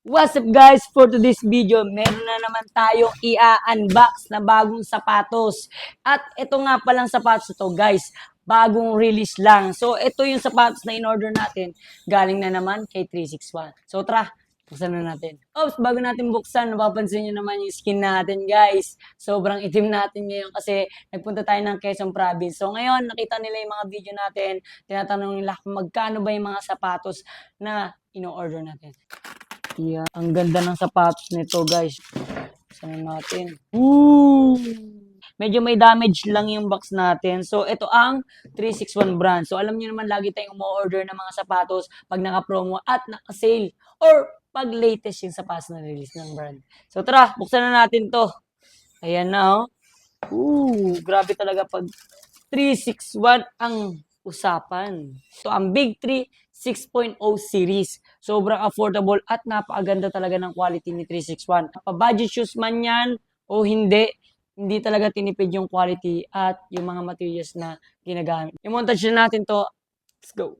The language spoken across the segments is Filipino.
What's up guys? For today's video, meron na naman tayong i-unbox na bagong sapatos. At ito nga palang sapatos to guys, bagong release lang. So ito yung sapatos na in-order natin, galing na naman kay 361. So tara, buksan na natin. Oops, bago natin buksan, napapansin nyo naman yung skin natin guys. Sobrang itim natin ngayon kasi nagpunta tayo ng Quezon Province. So ngayon, nakita nila yung mga video natin, tinatanong nila kung magkano ba yung mga sapatos na in-order natin. Yeah, ang ganda ng sapatos nito, guys. Saan natin? Woo! Medyo may damage lang yung box natin. So, ito ang 361 brand. So, alam niyo naman, lagi tayong umu-order ng mga sapatos pag naka-promo at naka-sale or pag latest yung sapatos na release ng brand. So, tara, buksan na natin to. Ayan na, oh. Grabe talaga pag 361 ang usapan. So, ang Big 3 6.0 series. Sobrang affordable at napakaganda talaga ng quality ni 361. Pa-budget shoes man yan o hindi, hindi talaga tinipid yung quality at yung mga materials na ginagamit. Yung montage na natin to. Let's go.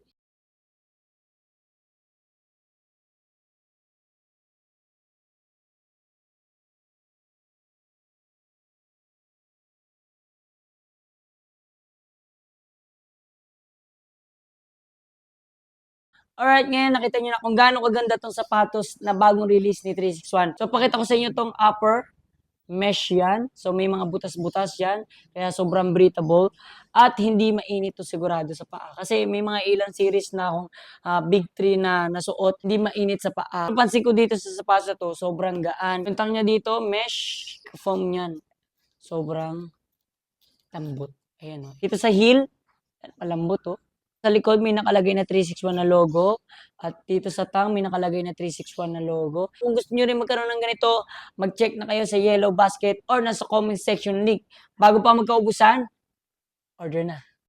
Alright, ngayon nakita niyo na kung gaano kaganda tong sapatos na bagong release ni 361. So, pakita ko sa inyo tong upper mesh yan. So, may mga butas-butas yan. Kaya sobrang breathable. At hindi mainit to sigurado sa paa. Kasi may mga ilang series na akong Big 3 na nasuot, hindi mainit sa paa. Ang pansin ko dito sa sapatos na to, sobrang gaan. Yung tang niya dito, mesh foam yan. Sobrang lambot. Ayan o. Dito sa heel, malambot o. Sa likod may nakalagay na 361 na logo at dito sa tang may nakalagay na 361 na logo. Kung gusto niyo rin magkaroon ng ganito, mag-check na kayo sa Yellow Basket or nasa comment section link. Bago pa magkaubusan, order na.